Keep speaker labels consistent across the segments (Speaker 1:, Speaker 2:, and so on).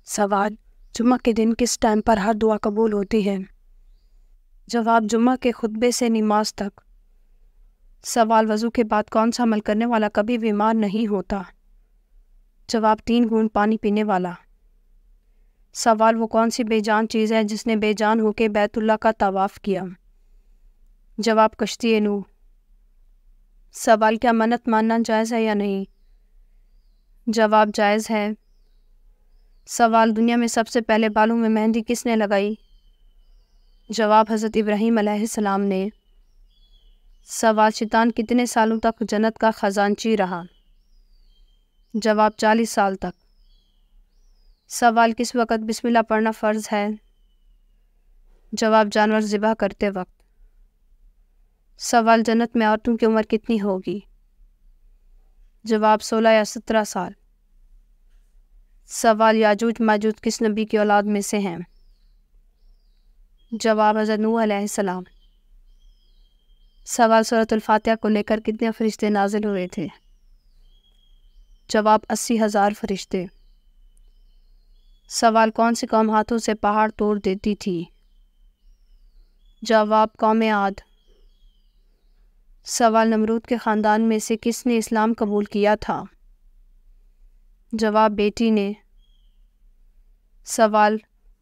Speaker 1: سوال: جمعہ کے دن کس ٹائم پر ہر دعا قبول ہوتی ہے؟ جواب: جمعہ کے خطبے سے نماز تک۔ سوال: وضو کے بعد کون سا عمل کرنے والا کبھی بیمار نہیں ہوتا؟ جواب: 3 گھونٹ پانی پینے والا۔ سوال: وہ کون سی بے جان چیز ہے جس نے بے جان ہو کے بیت اللہ کا طواف کیا؟ جواب: کشتی نوح۔ سوال: کیا منت ماننا جائز ہے یا نہیں؟ جواب: جائز ہے۔ سوال: دنیا میں سب سے پہلے بالوں میں مہندی کس نے لگائی؟ جواب: حضرت ابراہیم علیہ السلام نے۔ سوال: شیطان کتنے سالوں تک جنت کا خزانچی رہا؟ جواب: 40 سال تک۔ سوال: کس وقت بسم اللہ پڑھنا فرض ہے؟ جواب: جانور ذبح کرتے وقت۔ سوال: جنت میں عورتوں کی عمر کتنی ہوگی؟ جواب: 16 یا 17 سال۔ سوال: یاجوج ماجوج کس نبی کی اولاد میں سے ہیں؟ جواب: حضرت نوح علیہ السلام۔ سوال: سورۃ الفاتحہ کو لے کر کتنے فرشتے نازل ہوئے تھے؟ جواب: 80,000 فرشتے۔ سوال: کون سی قوم ہاتھوں سے پہاڑ توڑ دیتی تھی؟ جواب: قوم عاد۔ سوال: نمرود کے خاندان میں سے کس نے اسلام قبول کیا تھا؟ جواب: بیٹی نے۔ سوال: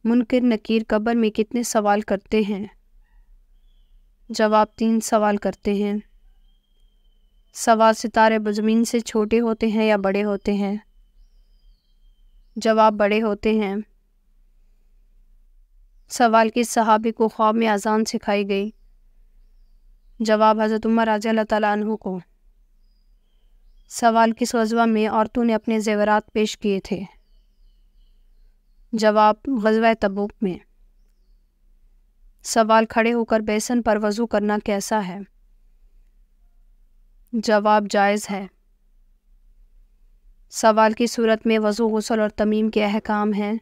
Speaker 1: منکر نکیر قبر میں کتنے سوال کرتے ہیں؟ جواب: 3 سوال کرتے ہیں۔ سوال: ستارے زمین سے چھوٹے ہوتے ہیں یا بڑے ہوتے ہیں؟ جواب: بڑے ہوتے ہیں۔ سوال: کس صحابی کو خواب میں اذان سکھائی گئی؟ جواب: حضرت عمر رضی اللہ تعالیٰ عنہ کو۔ سوال: کس غزوہ میں عورتوں نے اپنے زیورات پیش کیے تھے؟ جواب: غزوہ تبوک میں۔ سوال: کھڑے ہو کر بیسن پر وضو کرنا کیسا ہے؟ جواب: جائز ہے۔ سوال: کی صورت میں وضو، غسل اور تیمم کے احکام ہیں؟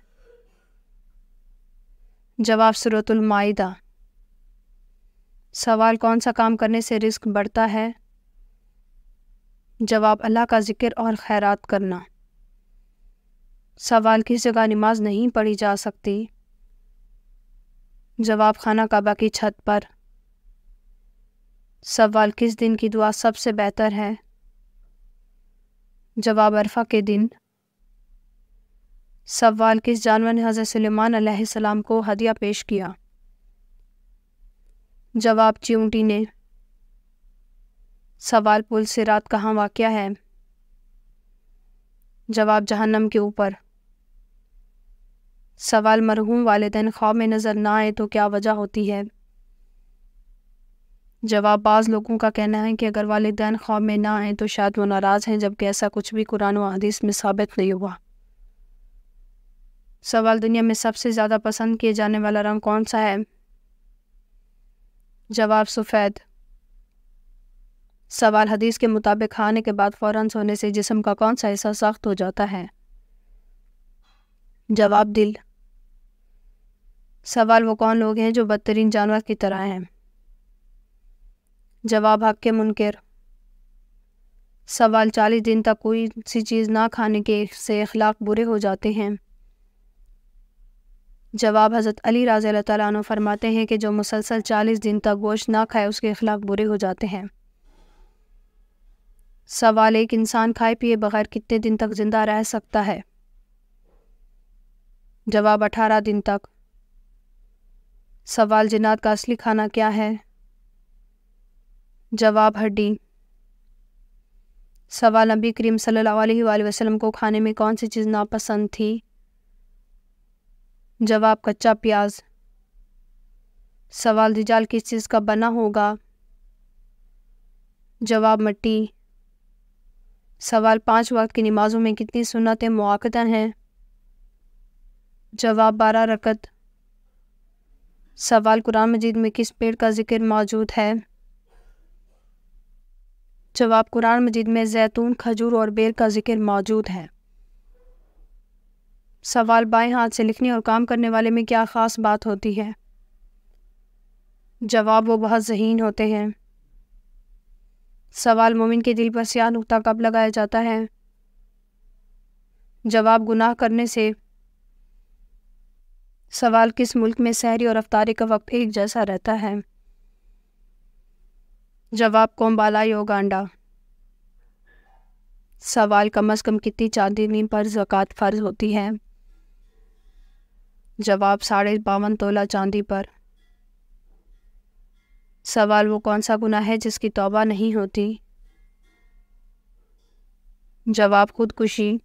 Speaker 1: جواب: سورۃ المائدہ۔ سوال: کون سا کام کرنے سے رزق بڑھتا ہے؟ جواب: اللہ کا ذکر اور خیرات کرنا۔ سوال: کس جگہ نماز نہیں پڑھی جا سکتی؟ جواب: خانہ کعبہ کی چھت پر۔ سوال: کس دن کی دعا سب سے بہتر ہے؟ جواب: عرفہ کے دن۔ سوال: کس جانور نے حضرت سلیمان علیہ السلام کو ہدیہ پیش کیا؟ جواب: چیونٹی نے۔ سوال: پل صراط کہاں واقع ہے؟ جواب: جہنم کے اوپر۔ سوال: مرحوم والدین خواب میں نظر نہ آئے تو کیا وجہ ہوتی ہے؟ جواب: بعض لوگوں کا کہنا ہے کہ اگر والدین خواب میں نہ آئیں تو شاید وہ ناراض ہیں، جبکہ ایسا کچھ بھی قرآن و حدیث میں ثابت نہیں ہوا۔ سوال: دنیا میں سب سے زیادہ پسند کیے جانے والا رنگ کون سا ہے؟ جواب: سفید۔ سوال: حدیث کے مطابق کھانے کے بعد فوراً سونے سے جسم کا کون سا حصہ سخت ہو جاتا ہے؟ جواب: دل۔ سوال: وہ کون لوگ ہیں جو بدترین جانور کی طرح ہیں؟ جواب: حق کے منکر۔ سوال: 40 دن تک کوئی سی چیز نہ کھانے کے سے اخلاق برے ہو جاتے ہیں؟ جواب: حضرت علی رضی اللہ تعالیٰ عنہ فرماتے ہیں کہ جو مسلسل 40 دن تک گوشت نہ کھائے اس کے اخلاق برے ہو جاتے ہیں۔ سوال: ایک انسان کھائے پیے بغیر کتنے دن تک زندہ رہ سکتا ہے؟ جواب: 18 دن تک۔ سوال: جنات کا اصلی کھانا کیا ہے؟ جواب: ہڈی۔ سوال: نبی کریم صلی اللہ علیہ وآلہ وسلم کو کھانے میں کون سی چیز ناپسند تھی؟ جواب: کچا پیاز۔ سوال: دجال کس چیز کا بنا ہوگا؟ جواب: مٹی۔ سوال: 5 وقت کی نمازوں میں کتنی سنتیں مؤکدہ ہیں؟ جواب: 12 رکعت۔ سوال: قرآن مجید میں کس پیڑ کا ذکر موجود ہے؟ جواب: قرآن مجید میں زیتون، کھجور اور بیر کا ذکر موجود ہے۔ سوال: بائیں ہاتھ سے لکھنے اور کام کرنے والے میں کیا خاص بات ہوتی ہے؟ جواب: وہ بہت ذہین ہوتے ہیں۔ سوال: مومن کے دل پر سیاہ نقطہ کب لگایا جاتا ہے؟ جواب: گناہ کرنے سے۔ سوال کس ملک میں سحری اور افطاری کا وقت ایک جیسا رہتا ہے؟ جواب کومبالا یوگانڈا۔ سوال کم از کم کتنی چاندنی پر زکوٰۃ فرض ہوتی ہے؟ جواب 52.5 تولہ چاندی پر۔ سوال وہ کون سا گناہ ہے جس کی توبہ نہیں ہوتی؟ جواب خودکشی۔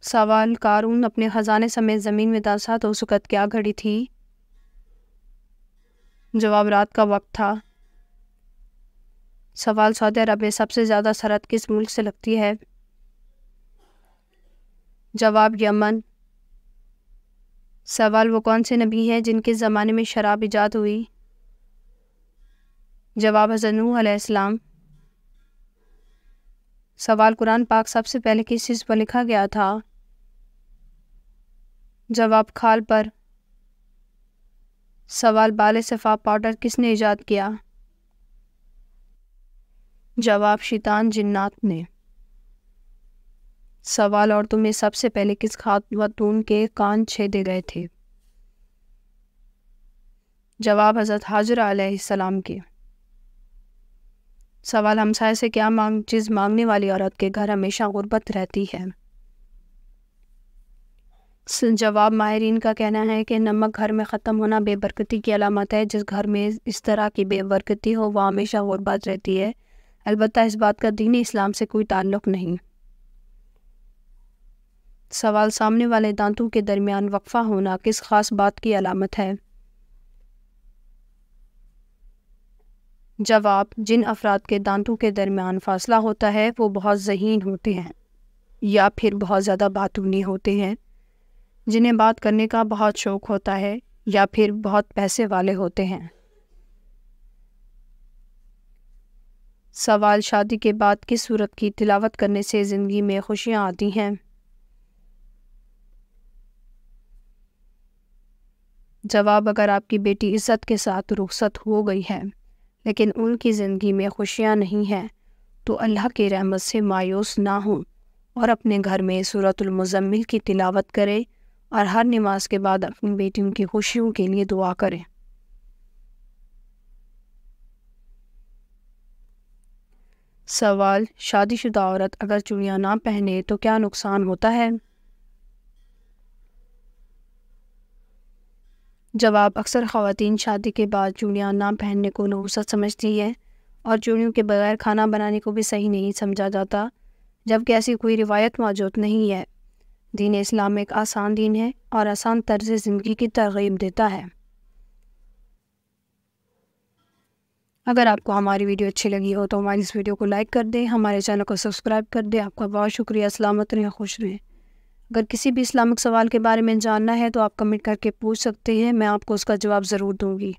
Speaker 1: سوال قارون اپنے خزانے سمیت زمین میں داسا تو اس وقت کیا گھڑی تھی؟ جواب رات کا وقت تھا۔ سوال سعودی عرب میں سب سے زیادہ سرحد کس ملک سے لگتی ہے؟ جواب یمن۔ سوال وہ کون سے نبی ہیں جن کے زمانے میں شراب ایجاد ہوئی؟ جواب حضرت نوح علیہ السلام۔ سوال قرآن پاک سب سے پہلے کس چیز پر لکھا گیا تھا؟ جواب کھال پر۔ سوال بال صفا پاؤڈر کس نے ایجاد کیا؟ جواب شیطان جنات نے۔ سوال عورتوں میں سب سے پہلے کس خاتون کے کان چھیدے گئے تھے؟ جواب حضرت حاجرہ علیہ السلام کے۔ سوال ہمسائے سے کیا چیز مانگنے والی عورت کے گھر ہمیشہ غربت رہتی ہے؟ جواب ماہرین کا کہنا ہے کہ نمک گھر میں ختم ہونا بے برکتی کی علامت ہے۔ جس گھر میں اس طرح کی بے برکتی ہو وہاں ہمیشہ غربت رہتی ہے، البتہ اس بات کا دین اسلام سے کوئی تعلق نہیں۔ سوال سامنے والے دانتوں کے درمیان وقفہ ہونا کس خاص بات کی علامت ہے؟ جواب جن افراد کے دانتوں کے درمیان فاصلہ ہوتا ہے وہ بہت ذہین ہوتے ہیں یا پھر بہت زیادہ باتونی ہوتے ہیں، جنہیں بات کرنے کا بہت شوق ہوتا ہے یا پھر بہت پیسے والے ہوتے ہیں۔ سوال شادی کے بعد کس سورت کی تلاوت کرنے سے زندگی میں خوشیاں آتی ہیں؟ جواب اگر آپ کی بیٹی عزت کے ساتھ رخصت ہو گئی ہے لیکن ان کی زندگی میں خوشیاں نہیں ہیں تو اللہ کی رحمت سے مایوس نہ ہوں اور اپنے گھر میں سورۃ المزمل کی تلاوت کرے اور ہر نماز کے بعد اپنی بیٹیوں کی خوشیوں کے لیے دعا کریں۔ سوال شادی شدہ عورت اگر چوڑیاں نہ پہنے تو کیا نقصان ہوتا ہے؟ جواب اکثر خواتین شادی کے بعد چوڑیاں نہ پہننے کو نحوست سمجھتی ہے اور چوڑیوں کے بغیر کھانا بنانے کو بھی صحیح نہیں سمجھا جاتا، جبکہ ایسی کوئی روایت موجود نہیں ہے۔ دین اسلام ایک آسان دین ہے اور آسان طرز زندگی کی ترغیب دیتا ہے۔ اگر آپ کو ہماری ویڈیو اچھی لگی ہو تو ہماری اس ویڈیو کو لائک کر دیں، ہمارے چینل کو سبسکرائب کر دیں۔ آپ کا بہت شکریہ۔ سلامت رہیں، خوش رہیں۔ اگر کسی بھی اسلامک سوال کے بارے میں جاننا ہے تو آپ کمنٹ کر کے پوچھ سکتے ہیں، میں آپ کو اس کا جواب ضرور دوں گی۔